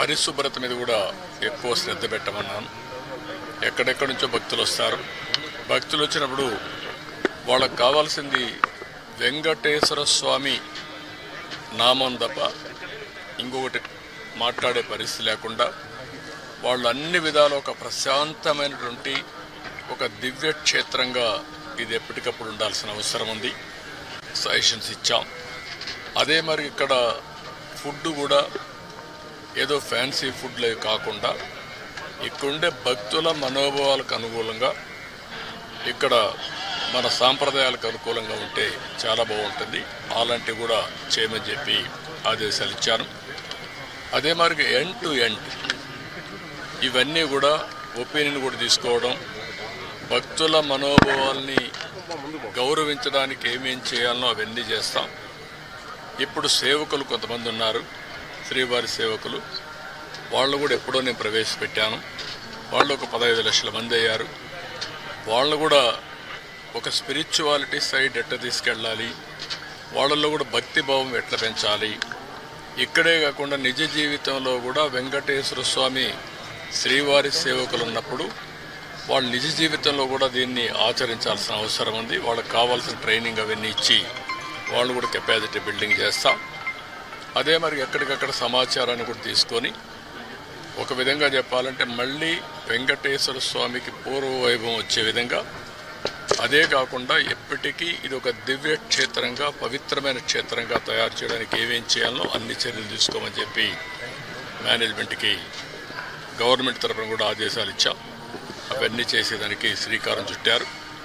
పరిశుభ్రత మీద కూడా ఎక్కువ శ్రద్ధ పెట్టమన్నాను. ఎక్కడెక్కడి నుంచో భక్తులు వస్తారు. భక్తులు వచ్చినప్పుడు వాళ్ళకు కావాల్సింది వెంకటేశ్వర స్వామి నామం తప్ప ఇంకొకటి మాట్లాడే పరిస్థితి లేకుండా వాళ్ళు అన్ని విధాలు ఒక ప్రశాంతమైనటువంటి ఒక దివ్య క్షేత్రంగా ఇది ఎప్పటికప్పుడు ఉండాల్సిన అవసరం ఉంది. సజెషన్స్ ఇచ్చాం. అదే మరి ఇక్కడ ఫుడ్ కూడా ఏదో ఫ్యాన్సీ ఫుడ్లే కాకుండా ఇక్కడుండే భక్తుల మనోభావాలకు అనుకూలంగా ఇక్కడ మన సాంప్రదాయాలకు అనుకూలంగా ఉంటే చాలా బాగుంటుంది. అలాంటివి కూడా చేయమని చెప్పి ఆదేశాలు ఇచ్చాను. అదే మరి ఎండ్ టు ఎండ్ ఇవన్నీ కూడా ఒపీనియన్ కూడా తీసుకోవడం, భక్తుల మనోభావాల్ని గౌరవించడానికి ఏమేం చేయాలనో అవన్నీ చేస్తాం. ఇప్పుడు సేవకులు కొంతమంది ఉన్నారు, శ్రీవారి సేవకులు. వాళ్ళు కూడా ఎప్పుడో నేను ప్రవేశపెట్టాను. వాళ్ళు ఒక 15 లక్షల మంది అయ్యారు. వాళ్ళు కూడా ఒక స్పిరిచువాలిటీ సైడ్ ఎట్లా తీసుకెళ్ళాలి, వాళ్ళల్లో కూడా భక్తి భావం ఎట్లా పెంచాలి, ఇక్కడే కాకుండా నిజ జీవితంలో కూడా వెంకటేశ్వర స్వామి శ్రీవారి సేవకులు ఉన్నప్పుడు వాళ్ళు నిజ జీవితంలో కూడా దీన్ని ఆచరించాల్సిన అవసరం ఉంది. వాళ్ళకి కావాల్సిన ట్రైనింగ్ అవన్నీ ఇచ్చి వాళ్ళు కూడా కెపాసిటీ బిల్డింగ్ చేస్తాం. అదే మరి ఎక్కడికక్కడ సమాచారాన్ని కూడా తీసుకొని ఒక విధంగా చెప్పాలంటే మళ్ళీ వెంకటేశ్వర స్వామికి పూర్వ వైభవం వచ్చే విధంగా, అదే కాకుండా ఎప్పటికీ ఇది ఒక దివ్య క్షేత్రంగా పవిత్రమైన క్షేత్రంగా తయారు చేయడానికి ఏమేం చేయాలో అన్ని చర్యలు తీసుకోమని చెప్పి మేనేజ్మెంట్కి గవర్నమెంట్ తరఫున కూడా ఆదేశాలు ఇచ్చాం. అవన్నీ చేసేదానికి శ్రీకారం చుట్టారు.